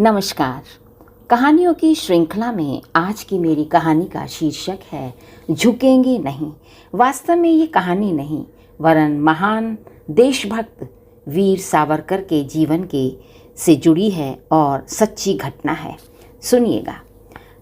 नमस्कार। कहानियों की श्रृंखला में आज की मेरी कहानी का शीर्षक है झुकेंगे नहीं। वास्तव में ये कहानी नहीं वरन महान देशभक्त वीर सावरकर के जीवन के से जुड़ी है और सच्ची घटना है। सुनिएगा।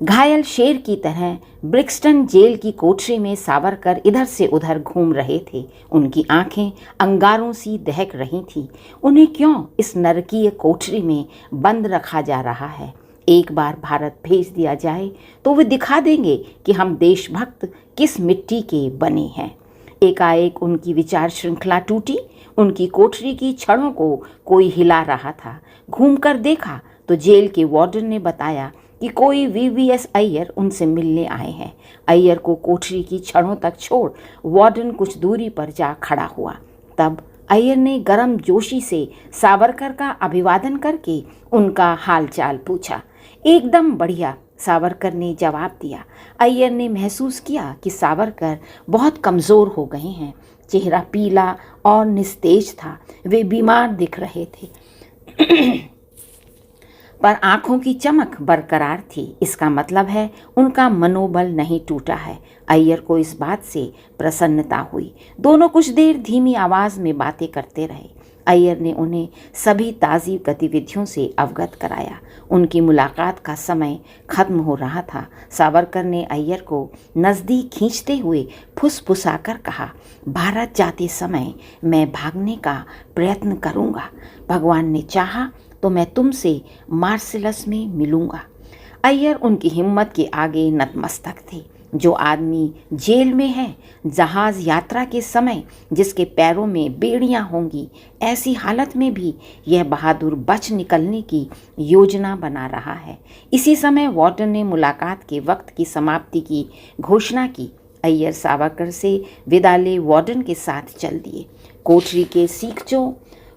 घायल शेर की तरह ब्रिक्सटन जेल की कोठरी में सावरकर इधर से उधर घूम रहे थे। उनकी आंखें अंगारों सी दहक रही थीं। उन्हें क्यों इस नरकीय कोठरी में बंद रखा जा रहा है? एक बार भारत भेज दिया जाए तो वे दिखा देंगे कि हम देशभक्त किस मिट्टी के बने हैं। एकाएक उनकी विचार श्रृंखला टूटी। उनकी कोठरी की छड़ों को कोई हिला रहा था। घूमकर देखा तो जेल के वार्डन ने बताया कि कोई वीवीएस अय्यर उनसे मिलने आए हैं। अय्यर को कोठरी की छड़ों तक छोड़ वार्डन कुछ दूरी पर जा खड़ा हुआ। तब अय्यर ने गर्म जोशी से सावरकर का अभिवादन करके उनका हालचाल पूछा। एकदम बढ़िया, सावरकर ने जवाब दिया। अय्यर ने महसूस किया कि सावरकर बहुत कमज़ोर हो गए हैं। चेहरा पीला और निस्तेज था। वे बीमार दिख रहे थे पर आंखों की चमक बरकरार थी। इसका मतलब है उनका मनोबल नहीं टूटा है। अय्यर को इस बात से प्रसन्नता हुई। दोनों कुछ देर धीमी आवाज़ में बातें करते रहे। अय्यर ने उन्हें सभी ताज़ी गतिविधियों से अवगत कराया। उनकी मुलाकात का समय खत्म हो रहा था। सावरकर ने अय्यर को नज़दीक खींचते हुए फुसफुसाकर कहा, भारत जाते समय मैं भागने का प्रयत्न करूँगा। भगवान ने चाहा तो मैं तुमसे मार्सेलस में मिलूंगा। अय्यर उनकी हिम्मत के आगे नतमस्तक थे। जो आदमी जेल में है, जहाज़ यात्रा के समय जिसके पैरों में बेड़ियां होंगी, ऐसी हालत में भी यह बहादुर बच निकलने की योजना बना रहा है। इसी समय वार्डन ने मुलाकात के वक्त की समाप्ति की घोषणा की। अय्यर सावरकर से विदा ले वार्डन के साथ चल दिए। कोठरी के सीखचों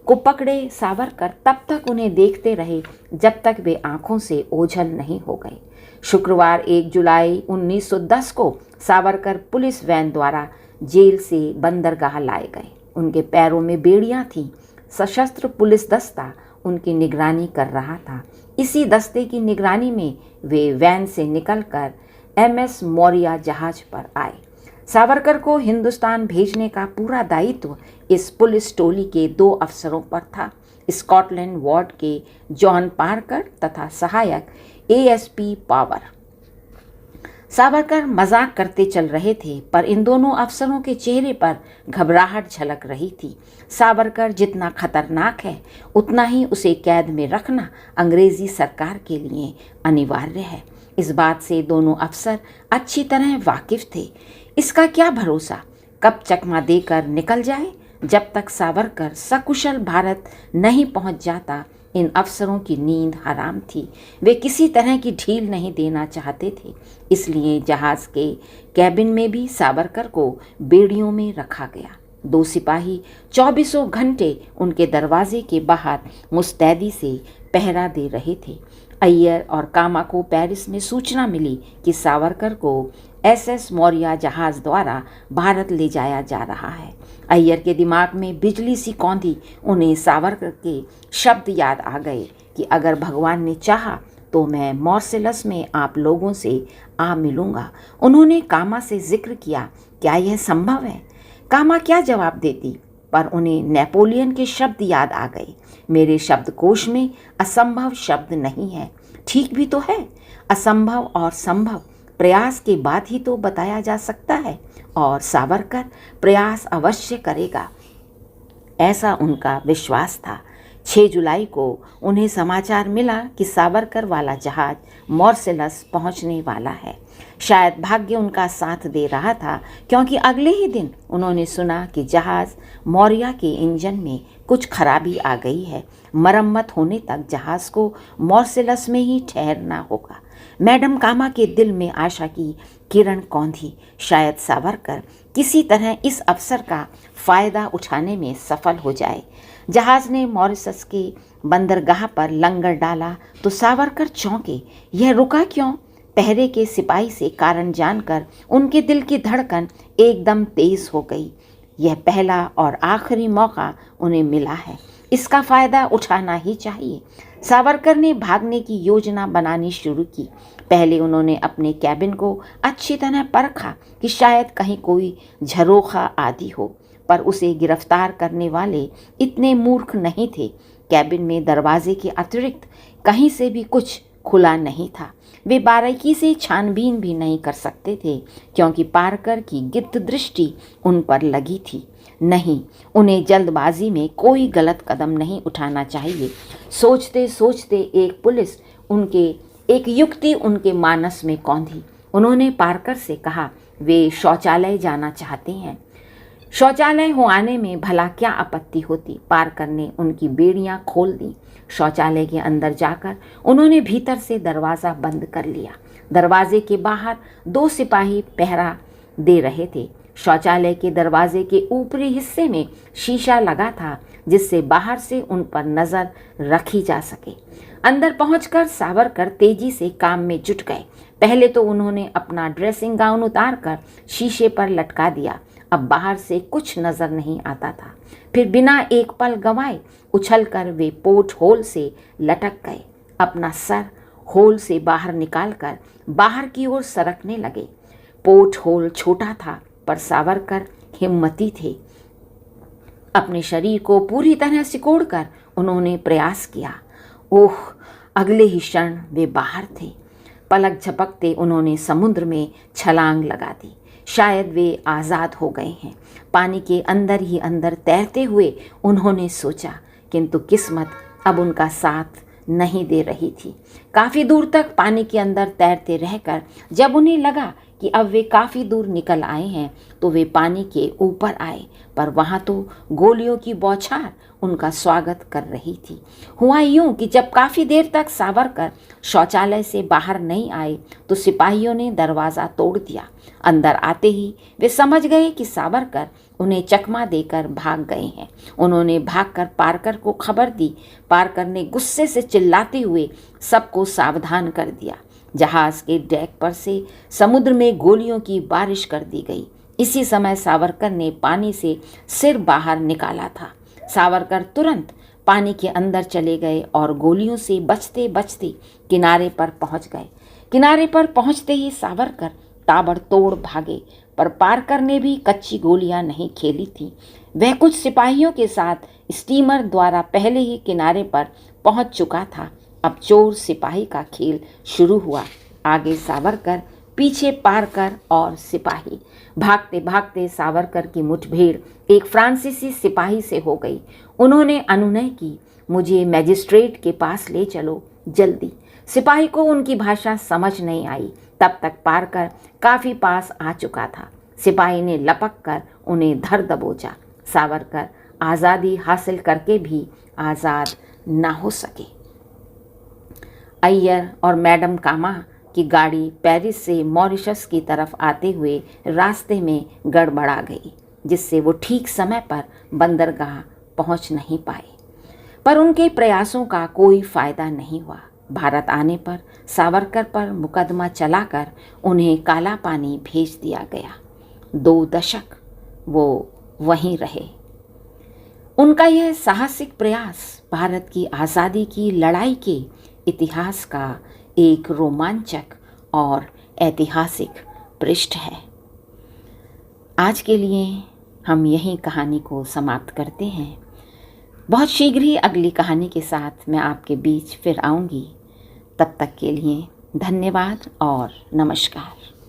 को पकड़े सावरकर तब तक उन्हें देखते रहे जब तक वे आंखों से ओझल नहीं हो गए। शुक्रवार 1 जुलाई 1910 को सावरकर पुलिस वैन द्वारा जेल से बंदरगाह लाए गए। उनके पैरों में बेड़ियां थीं। सशस्त्र पुलिस दस्ता उनकी निगरानी कर रहा था। इसी दस्ते की निगरानी में वे वैन से निकलकर MS मौर्या जहाज पर आए। सावरकर को हिंदुस्तान भेजने का पूरा दायित्व इस पुलिस टोली के 2 अफसरों पर था, स्कॉटलैंड वार्ड के जॉन पार्कर तथा सहायक ASP पावर। सावरकर मजाक करते चल रहे थे पर इन दोनों अफसरों के चेहरे पर घबराहट झलक रही थी। सावरकर जितना खतरनाक है उतना ही उसे कैद में रखना अंग्रेजी सरकार के लिए अनिवार्य है। इस बात से दोनों अफसर अच्छी तरह वाकिफ थे। इसका क्या भरोसा कब चकमा देकर निकल जाए। जब तक सावरकर सकुशल भारत नहीं पहुंच जाता, इन अफसरों की नींद हराम थी। वे किसी तरह की ढील नहीं देना चाहते थे। इसलिए जहाज के कैबिन में भी सावरकर को बेड़ियों में रखा गया। 2 सिपाही 24 घंटे उनके दरवाजे के बाहर मुस्तैदी से पहरा दे रहे थे। अय्यर और कामा को पेरिस में सूचना मिली कि सावरकर को SS मौर्या जहाज द्वारा भारत ले जाया जा रहा है। अय्यर के दिमाग में बिजली सी कौंधी। उन्हें सावरकर के शब्द याद आ गए कि अगर भगवान ने चाहा तो मैं मार्सेलस में आप लोगों से आ मिलूंगा। उन्होंने कामा से जिक्र किया, क्या यह संभव है? कामा क्या जवाब देती, पर उन्हें नेपोलियन के शब्द याद आ गए। मेरे शब्दकोश में असंभव शब्द नहीं है। ठीक भी तो है। असंभव और संभव प्रयास के बाद ही तो बताया जा सकता है और सावरकर प्रयास अवश्य करेगा, ऐसा उनका विश्वास था। 6 जुलाई को उन्हें समाचार मिला कि सावरकर वाला जहाज मार्सेलस पहुंचने वाला है। शायद भाग्य उनका साथ दे रहा था, क्योंकि अगले ही दिन उन्होंने सुना कि जहाज मौर्या के इंजन में कुछ खराबी आ गई है। मरम्मत होने तक जहाज को मार्सेलस में ही ठहरना होगा। मैडम कामा के दिल में आशा की किरण कौंधी। शायद सावरकर किसी तरह इस अवसर का फ़ायदा उठाने में सफल हो जाए। जहाज ने मॉरिशस के बंदरगाह पर लंगर डाला तो सावरकर चौंके। यह रुका क्यों? पहरे के सिपाही से कारण जानकर उनके दिल की धड़कन एकदम तेज हो गई। यह पहला और आखिरी मौका उन्हें मिला है। इसका फ़ायदा उठाना ही चाहिए। सावरकर ने भागने की योजना बनानी शुरू की। पहले उन्होंने अपने कैबिन को अच्छी तरह परखा कि शायद कहीं कोई झरोखा आदि हो, पर उसे गिरफ्तार करने वाले इतने मूर्ख नहीं थे। कैबिन में दरवाजे के अतिरिक्त कहीं से भी कुछ खुला नहीं था। वे बारीकी से छानबीन भी नहीं कर सकते थे, क्योंकि पारकर की गिद्ध दृष्टि उन पर लगी थी। नहीं, उन्हें जल्दबाजी में कोई गलत कदम नहीं उठाना चाहिए। सोचते सोचते एक युक्ति उनके मानस में कौंधी। उन्होंने पारकर से कहा, वे शौचालय जाना चाहते हैं। शौचालय हो आने में भला क्या आपत्ति होती। पारकर ने उनकी बेड़ियां खोल दी। शौचालय के अंदर जाकर उन्होंने भीतर से दरवाज़ा बंद कर लिया। दरवाजे के बाहर 2 सिपाही पहरा दे रहे थे। शौचालय के दरवाजे के ऊपरी हिस्से में शीशा लगा था, जिससे बाहर से उन पर नज़र रखी जा सके। अंदर पहुंचकर सावरकर तेजी से काम में जुट गए। पहले तो उन्होंने अपना ड्रेसिंग गाउन उतारकर शीशे पर लटका दिया। अब बाहर से कुछ नजर नहीं आता था। फिर बिना एक पल गंवाए उछलकर वे पोर्ट होल से लटक गए। अपना सर होल से बाहर निकालकर बाहर की ओर सरकने लगे। पोर्ट होल छोटा था, पर सावरकर हिम्मती थे। अपने शरीर को पूरी तरह सिकोड़कर उन्होंने प्रयास किया। ओह, अगले ही क्षण वे बाहर थे। पलक झपकते उन्होंने समुद्र में छलांग लगा दी। शायद वे आज़ाद हो गए हैं। पानी के अंदर ही अंदर तैरते हुए उन्होंने सोचा, किंतु किस्मत अब उनका साथ नहीं दे रही थी। काफ़ी दूर तक पानी के अंदर तैरते रहकर जब उन्हें लगा कि अब वे काफ़ी दूर निकल आए हैं, तो वे पानी के ऊपर आए, पर वहाँ तो गोलियों की बौछार उनका स्वागत कर रही थी। हुआ यूं कि जब काफ़ी देर तक सावरकर शौचालय से बाहर नहीं आए, तो सिपाहियों ने दरवाज़ा तोड़ दिया। अंदर आते ही वे समझ गए कि सावरकर उन्हें चकमा देकर भाग गए हैं। उन्होंने भागकर पारकर को खबर दी। पारकर ने गुस्से से चिल्लाते हुए सबको सावधान कर दिया। जहाज के डेक पर से समुद्र में गोलियों की बारिश कर दी गई। इसी समय सावरकर ने पानी से सिर बाहर निकाला था। सावरकर तुरंत पानी के अंदर चले गए और गोलियों से बचते बचते किनारे पर पहुंच गए। किनारे पर पहुंचते ही सावरकर ताबड़तोड़ भागे, पर पारकर ने भी कच्ची गोलियां नहीं खेली थी। वह कुछ सिपाहियों के साथ स्टीमर द्वारा पहले ही किनारे पर पहुंच चुका था। अब चोर सिपाही का खेल शुरू हुआ। आगे सावरकर, पीछे पारकर और सिपाही। भागते भागते सावरकर की मुठभेड़ एक फ्रांसीसी सिपाही से हो गई। उन्होंने अनुनय की, मुझे मैजिस्ट्रेट के पास ले चलो जल्दी। सिपाही को उनकी भाषा समझ नहीं आई। तब तक पारकर काफी पास आ चुका था। सिपाही ने लपक कर उन्हें धर दबोचा। सावरकर आज़ादी हासिल करके भी आज़ाद न हो सके। अय्यर और मैडम कामा की गाड़ी पेरिस से मॉरिशस की तरफ आते हुए रास्ते में गड़बड़ा गई, जिससे वो ठीक समय पर बंदरगाह पहुंच नहीं पाए। पर उनके प्रयासों का कोई फायदा नहीं हुआ। भारत आने पर सावरकर पर मुकदमा चलाकर उन्हें काला पानी भेज दिया गया। 2 दशक वो वहीं रहे। उनका यह साहसिक प्रयास भारत की आज़ादी की लड़ाई के इतिहास का एक रोमांचक और ऐतिहासिक पृष्ठ है। आज के लिए हम यहीं कहानी को समाप्त करते हैं। बहुत शीघ्र ही अगली कहानी के साथ मैं आपके बीच फिर आऊँगी। तब तक के लिए धन्यवाद और नमस्कार।